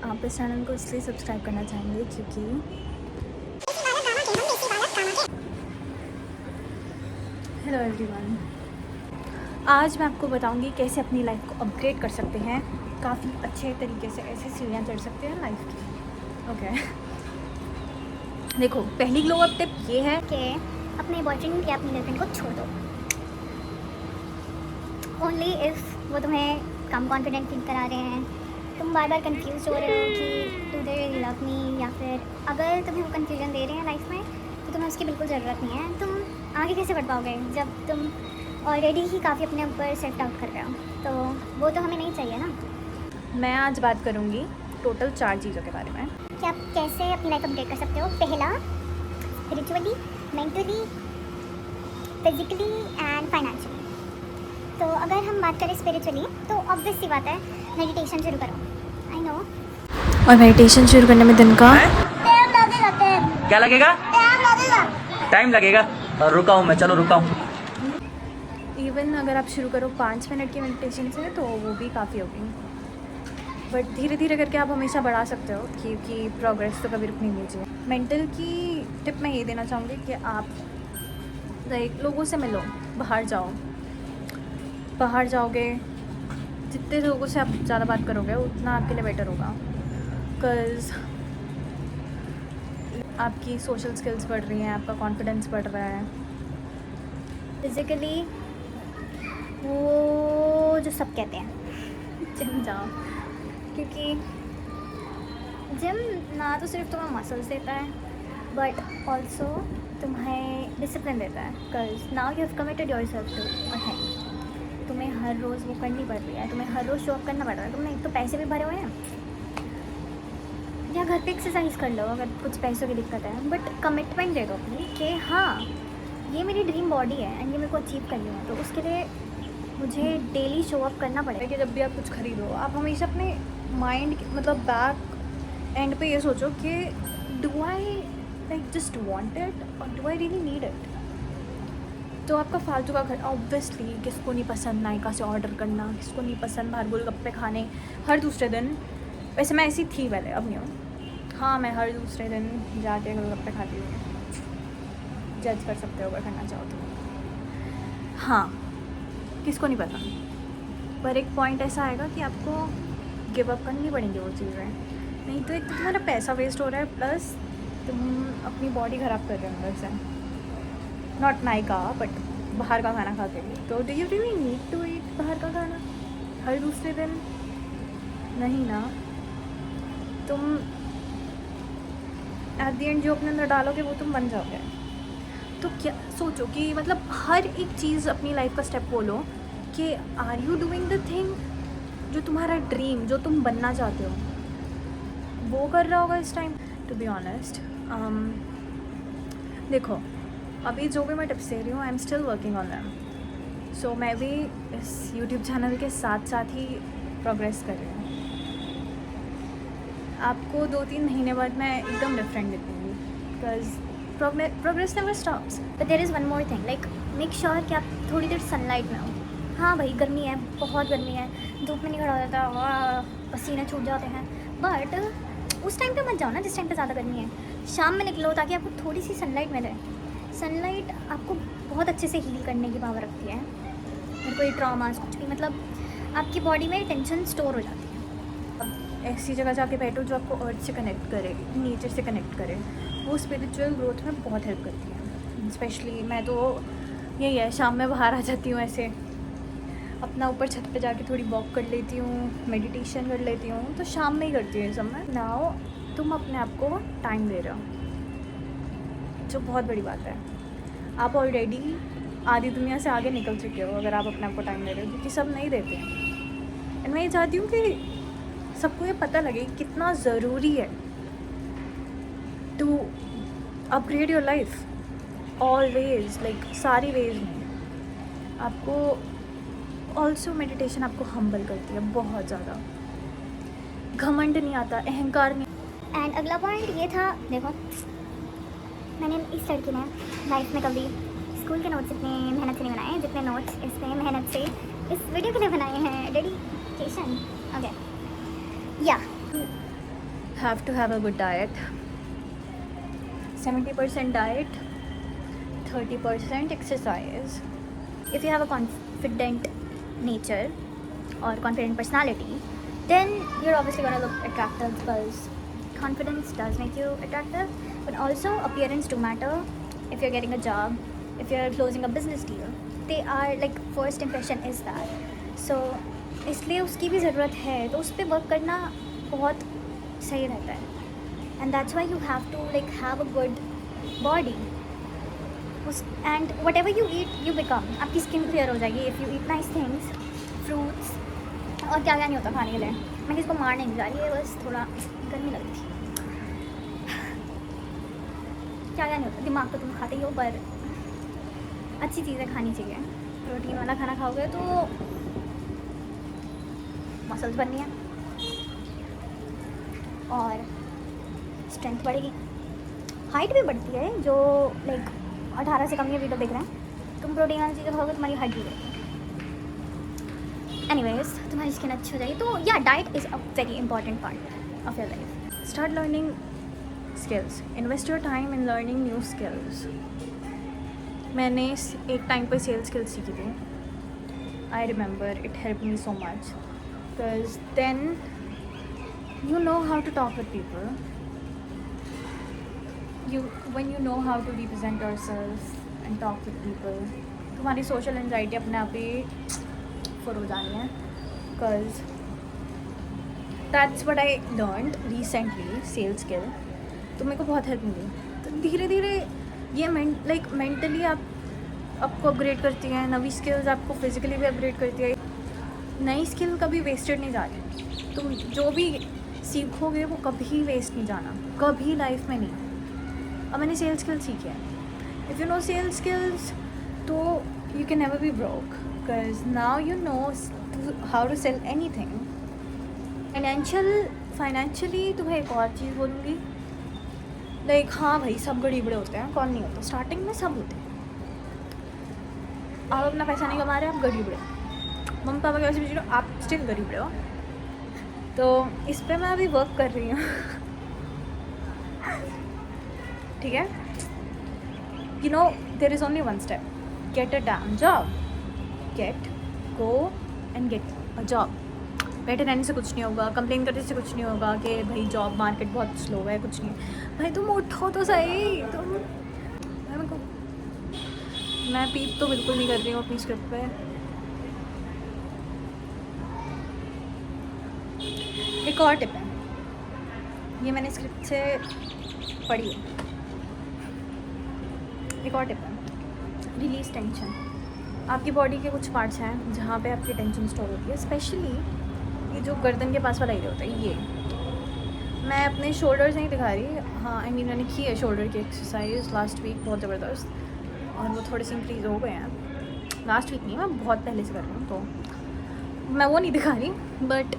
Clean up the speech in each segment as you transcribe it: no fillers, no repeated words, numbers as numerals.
आप इस चैनल को इसलिए सब्सक्राइब करना चाहेंगे क्योंकि हेलो एवरीवन, आज मैं आपको बताऊंगी कैसे अपनी लाइफ को अपग्रेड कर सकते हैं। काफ़ी अच्छे तरीके से ऐसे सीढ़ियाँ चढ़ सकते हैं लाइफ की। ओके देखो, पहली ग्लो अप टिप ये है कि अपने बॉयफ्रेंड या अपनी गर्लफ्रेंड को छोड़ दो। ओनली इफ़ वो तुम्हें कम कॉन्फिडेंट फील करा रहे हैं, तुम बार बार कंफ्यूज हो रहे हो कि do they really love me, या फिर अगर तुम्हें वो कंफ्यूजन दे रहे हैं लाइफ में तो तुम्हें उसकी बिल्कुल ज़रूरत नहीं है। तुम आगे कैसे बढ़ पाओगे जब तुम ऑलरेडी ही काफ़ी अपने ऊपर सेल्फ डाउट कर रहे हो? तो वो तो हमें नहीं चाहिए ना। मैं आज बात करूँगी टोटल 4 चीज़ों के बारे में कि आप कैसे अपनी लाइफ अपडेट कर सकते हो। पहला, spiritually, mentally, physically and financially. तो अगर हम बात करें स्पिरिचुअली तो ऑब्वियस सी बात है, मेडिटेशन शुरू करो। आई नो, और मेडिटेशन शुरू करने में दिन का टाइम लगेगा। क्या लगेगा? टाइम लगेगा। और रुका हूँ मैं, चलो रुका हूँ। इवन अगर आप शुरू करो 5 मिनट की मेडिटेशन से तो वो भी काफ़ी होगी, बट धीरे धीरे करके आप हमेशा बढ़ा सकते हो क्योंकि प्रोग्रेस तो कभी रुकनी नहीं चाहिए। मेंटल की टिप मैं ये देना चाहूँगी कि आप लाइक लोगों से मिलो, बाहर जाओ। बाहर जाओगे, जितने लोगों से आप ज़्यादा बात करोगे उतना आपके लिए बेटर होगा, बिकॉज़ आपकी सोशल स्किल्स बढ़ रही हैं, आपका कॉन्फिडेंस बढ़ रहा है। फिजिकली वो जो सब कहते हैं जिम जाओ, क्योंकि जिम ना तो सिर्फ तुम्हें मसल्स देता है बट ऑल्सो तुम्हें डिसिप्लिन देता है। Because now you have committed yourself to a thing. तुम्हें हर रोज़ वो करनी पड़ रही है, तुम्हें हर रोज़ शो अप करना पड़ रहा है। तुमने एक तो पैसे भी भरे हुए हैं, या घर पे एक्सरसाइज कर लो अगर कुछ पैसों की दिक्कत है, बट कमिटमेंट दे दो अपनी कि हाँ ये मेरी ड्रीम बॉडी है एंड ये मेरे को अचीव करनी है, तो उसके लिए मुझे डेली शो अप करना पड़ेगा। कि जब भी आप कुछ खरीदो आप हमेशा अपने माइंड मतलब बैक एंड पे ये सोचो कि do I like just want it और do I really need it. तो आपका फालतू का ऑब्वियसली किसको नहीं पसंद नायका से ऑर्डर करना, किसको नहीं पसंद बाहर गोलगप्पे खाने हर दूसरे दिन। वैसे मैं ऐसी थी पहले, अब नहीं हूँ। हाँ, मैं हर दूसरे दिन जाके गोलगप्पे खाती हूँ, जज कर सकते हो अगर करना चाहो तो। हाँ, किसको नहीं पता, पर एक पॉइंट ऐसा आएगा कि आपको गिव अप करनी पड़ेंगी वो चीज़ें। नहीं तो एक तो तुम्हारा पैसा वेस्ट हो रहा है, प्लस तुम अपनी बॉडी ख़राब कर रहे हो अंदर से। नॉट नायका बट बाहर का खाना खाते हो तो do you really need to eat बाहर का खाना हर दूसरे दिन? नहीं ना। तुम एट द एंड जो अपने अंदर डालोगे वो तुम बन जाओगे। तो क्या सोचो कि मतलब हर एक चीज़ अपनी लाइफ का स्टेप बोलो कि are you doing the thing जो तुम्हारा ड्रीम, जो तुम बनना चाहते हो, वो कर रहा होगा इस टाइम। टू बी ऑनेस्ट, देखो अभी जो भी मैं टिप्स दे रही हूँ I am still working on them. So मैं भी इस यूट्यूब चैनल के साथ साथ ही प्रोग्रेस कर रही हूँ। आपको 2-3 महीने बाद मैं एकदम डिफरेंट दिखूँगी, because progress never stops. But there is one more thing, like make sure कि आप थोड़ी देर सनलाइट में हो। हाँ भाई, गर्मी है, बहुत गर्मी है, धूप में नहीं खड़ा हो जाता, पसीने छूट जाते हैं, बट उस टाइम पे मत जाओ ना जिस टाइम पे ज़्यादा गर्मी है। शाम में निकलो ताकि आपको थोड़ी सी सनलाइट मिले। सनलाइट आपको बहुत अच्छे से हील करने की पावर रखती है। फिर कोई ट्रॉमास कुछ भी, मतलब आपकी बॉडी में टेंशन स्टोर हो जाती है। ऐसी जगह जाके बैठो जो आपको अर्थ से कनेक्ट करे, नेचर से कनेक्ट करे, वो स्पिरिचुअल ग्रोथ में बहुत हेल्प करती है। स्पेशली मैं तो यही है, शाम में बाहर आ जाती हूँ, ऐसे अपना ऊपर छत पे जाके थोड़ी वॉक कर लेती हूँ, मेडिटेशन कर लेती हूँ, तो शाम में ही करती हूँ ये सब मैं। नाउ तुम अपने आप को टाइम दे रहे हो, जो बहुत बड़ी बात है। आप ऑलरेडी आधी दुनिया से आगे निकल चुके हो अगर आप अपने आप को टाइम दे रहे हो, क्योंकि सब नहीं देते हैं। एंड मैं ये चाहती हूँ कि सबको ये पता लगे कितना ज़रूरी है to upgrade your life always, like सारी वेज में। आपको ऑल्सो मेडिटेशन आपको हम्बल करती है बहुत ज़्यादा, घमंड नहीं आता, अहंकार नहीं। एंड अगला पॉइंट ये था, देखो मैंने इस लड़की ने लाइफ में कभी स्कूल के नोट्स इतने मेहनत से नहीं बनाए हैं जितने नोट्स इसने मेहनत से इस वीडियो के लिए बनाए हैं। डेडिकेशन। ओके, या have to have a good diet. 70% diet, 30% exercise. If you have a confident nature or confident personality, then you're obviously gonna look attractive because confidence does make you attractive. But also appearance do matter. If you're getting a job, if you're closing a business deal, they are like first impression is that. So इसलिए उसकी भी ज़रूरत है, तो उस पर work करना बहुत सही रहता है. And that's why you have to like have a good body. And whatever you eat, you become. आपकी स्किन क्लियर हो जाएगी if you eat nice things, fruits. और क्या क्या नहीं होता खाने के लिए. मैं किसी को मार नहीं जा रही है, बस थोड़ा गर्मी लग रही थी. क्या क्या नहीं होता, दिमाग तो तुम खाते ही हो, पर अच्छी चीज़ें खानी चाहिए. प्रोटीन वाला खाना खाओगे तो मसल्स बननी है और स्ट्रेंथ बढ़ेगी. हाइट भी बढ़ती है. जो लाइक 18 से कम ये वीडियो देख रहे हैं, तुम प्रोटीन वाली चीज़ें खाओगे, तुम्हारी हाइट भी बढ़ेगी. एनीवेज, तुम्हारी स्किन अच्छी हो जाएगी. तो या diet is a very important part of your life. Start learning skills. Invest your time in learning new skills. मैंने एक टाइम पर सेल्स स्किल्स सीखी थी. I remember it helped me so much because then you know how to talk with people. When you know how to represent yourself and talk with people, तुम्हारी social anxiety अपने आप ही फुर हो जानी है. Because that's what I learned recently, sales skill. तो मेरे को बहुत हेल्प मिली. तो धीरे धीरे ये मेंटली आपको अपग्रेड करती है. नवी स्किल्स आपको फिजिकली भी अपग्रेड करती है. नई स्किल कभी वेस्टेड नहीं जा रही. तुम जो भी सीखोगे वो कभी वेस्ट नहीं जाना, कभी लाइफ में नहीं. अब मैंने सेल्स स्किल्स सीखी है. If you know sales skills तो you can never be broke because now you know how to sell एनी थिंग. फाइनेंशियली तुम्हें एक और चीज़ बोलूँगी. लाइक हाँ भाई, सब गरीबड़े होते हैं, कौन नहीं होता. स्टार्टिंग में सब होते हैं. आप अपना पैसा नहीं कमा रहे, आप गरीबड़े. मम्मी पापा के वैसे भी आप स्टिल गरीबड़े हो. तो इस पर मैं अभी वर्क कर रही हूँ. ठीक है. You know there is only one step. Get a dam job. Go and get a job. बैठे रहने से कुछ नहीं होगा. कंप्लेन करने से कुछ नहीं होगा कि भाई जॉब मार्केट बहुत स्लो है. कुछ नहीं. भाई तुम उठो तो सही. मैं पीप तो बिल्कुल नहीं कर रही हूँ अपनी स्क्रिप्ट पे. एक और टिप है, ये मैंने स्क्रिप्ट से पढ़ी है. एक और टिप है, रिलीज टेंशन. आपकी बॉडी के कुछ पार्ट्स हैं जहाँ पे आपकी टेंशन स्टोर होती है. स्पेशली ये जो गर्दन के पास वाला एरिया होता है. ये मैं अपने शोल्डर्स नहीं दिखा रही. हाँ, आई मीन मैंने की है शोल्डर की एक्सरसाइज लास्ट वीक, बहुत ज़बरदस्त. और वो थोड़े से इंक्रीज़ हो गए हैं. लास्ट वीक नहीं, मैं बहुत पहले से कर रही हूँ, तो मैं वो नहीं दिखा रही. बट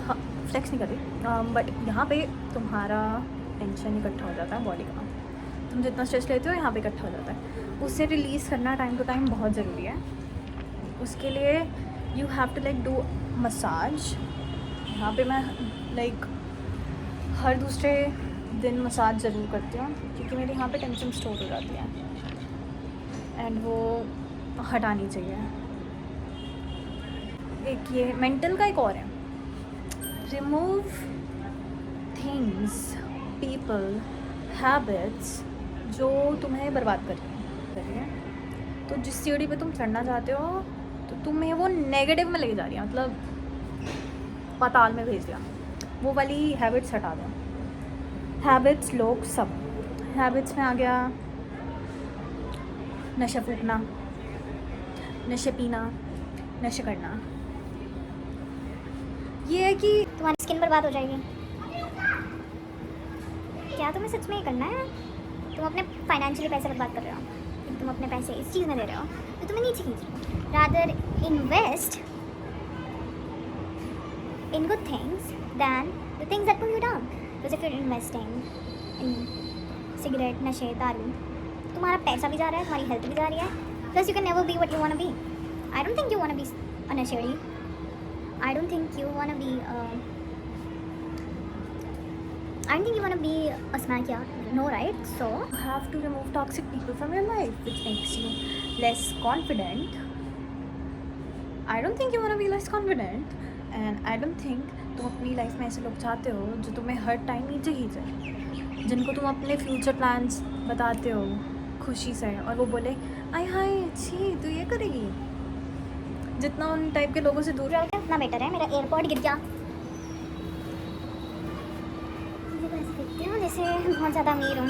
हाँ, फ्लेक्स नहीं कर रही. बट यहाँ पे तुम्हारा टेंशन इकट्ठा हो जाता है बॉडी का. तुम जितना स्ट्रेस लेते हो यहाँ पे इकट्ठा हो जाता है. उससे रिलीज़ करना टाइम टू टाइम बहुत ज़रूरी है. उसके लिए you have to like do massage. यहाँ पे मैं लाइक हर दूसरे दिन मसाज ज़रूर करती हूँ क्योंकि मेरे यहाँ पे टेंशन स्टोर हो जाती है एंड वो हटानी चाहिए. एक ये मेंटल का एक और है. रिमूव थिंग्स, पीपल, हैबिट्स जो तुम्हें बर्बाद कर रही है. तो जिस सीढ़ी पे तुम चढ़ना चाहते हो तो तुम्हें वो नेगेटिव में लेके जा रही है, मतलब पाताल में भेज दिया. वो वाली हैबिट्स हटा दो. हैबिट्स, लोग, सब. हैबिट्स में आ गया नशा फूकना, नशे पीना, नशे करना. ये है कि तुम्हारी स्किन बर्बाद हो जाएगी. क्या तुम्हें सच में ये करना है? तुम अपने फाइनेंशियली पैसे बर्बाद कर रहे हो. तुम अपने पैसे इस चीज़ में दे रहे हो तो तुम्हें नीचे खींच रहे हो. Rather invest in good things than the things that pull you down. Because if you're investing in cigarette, नशे, दारू, तुम्हारा पैसा भी जा रहा है, तुम्हारी हेल्थ भी जा रही है. Plus you can never be what you want to be. I don't think you want to be a nashedi. I don't think you want to be I don't think you want to be a smack, yeah. No, right? So, You have to remove toxic people from your life, which makes you less confident. I don't think you want to be less confident, and I don't think तुम अपनी life में ऐसे लोग चाहते हो जो तुम्हें हर time नीचे खींचे, जिनको तुम अपने फ्यूचर प्लान्स बताते हो खुशी से और वो बोले आई हाय अच्छी तू ये करेगी। जितना उन टाइप के लोगों से दूर रहो क्या उतना बेटर है। मेरा एयरपॉड गिर गया। मुझे ऐसे दिखती हूँ जैसे बहुत ज़्यादा अमीर हूँ।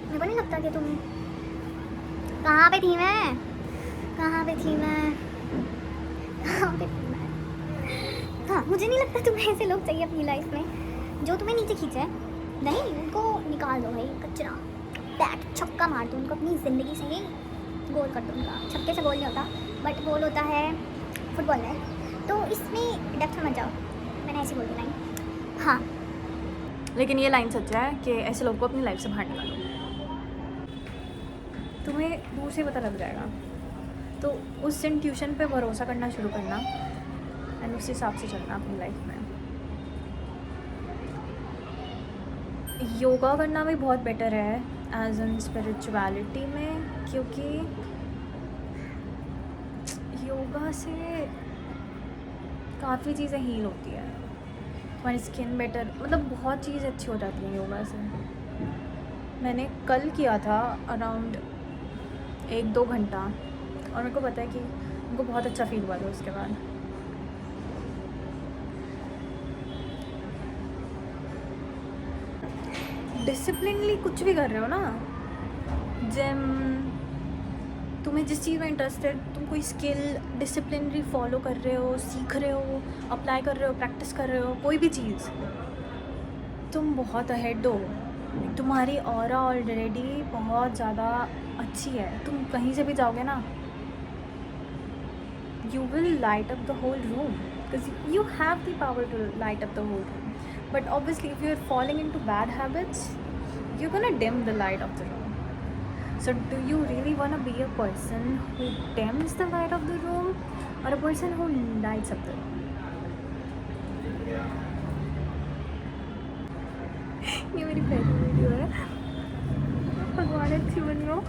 मेरे को नहीं लगता कि तुम कहाँ पे थी मैं कहाँ पे थी मैं हाँ, मुझे नहीं लगता तुम्हें ऐसे लोग चाहिए अपनी लाइफ में जो तुम्हें नीचे खींचे। नहीं, उनको निकाल दो भाई, कचरा। बैट छक्का मार दो उनको, अपनी ज़िंदगी से ही गोल कर दो उनका। छक्के से गोल नहीं होता, बट गोल होता है फुटबॉल में। तो इसमें डेप्थ में मत जाओ, मैंने ऐसी बोल दी लाइन। हाँ, लेकिन ये लाइन सच है कि ऐसे लोगों को अपनी लाइफ से बाहर निकालो, तुम्हें दूर से पता लग जाएगा। तो उस इंट्यूशन पे भरोसा करना शुरू करना एंड उस हिसाब से चलना अपनी लाइफ में। योगा करना भी बहुत बेटर है एज एन स्पिरिचुअलिटी में, क्योंकि योगा से काफ़ी चीज़ें हील होती है। तुम्हारी स्किन बेटर, मतलब बहुत चीज़ अच्छी हो जाती है योगा से। मैंने कल किया था अराउंड 1-2 घंटा और मेरे को पता है कि उनको बहुत अच्छा फील हुआ था उसके बाद। डिसिप्लिनली कुछ भी कर रहे हो ना, जिम, तुम्हें जिस चीज़ में इंटरेस्ट है, तुम कोई स्किल डिसिप्लिनली फॉलो कर रहे हो, सीख रहे हो, अप्लाई कर रहे हो, प्रैक्टिस कर रहे हो, कोई भी चीज़, तुम बहुत अहेड हो। तुम्हारी ऑरा ऑलरेडी बहुत ज़्यादा अच्छी है। तुम कहीं से भी जाओगे ना, you will light up the whole room because you have the power to light up the whole room. But obviously if you're falling into bad habits, you're gonna dim the light of the room. So do you really want to be a person who dims the light of the room or a person who lights up the room? ये मेरी पहली video है। भगवान अच्छी बनी हो।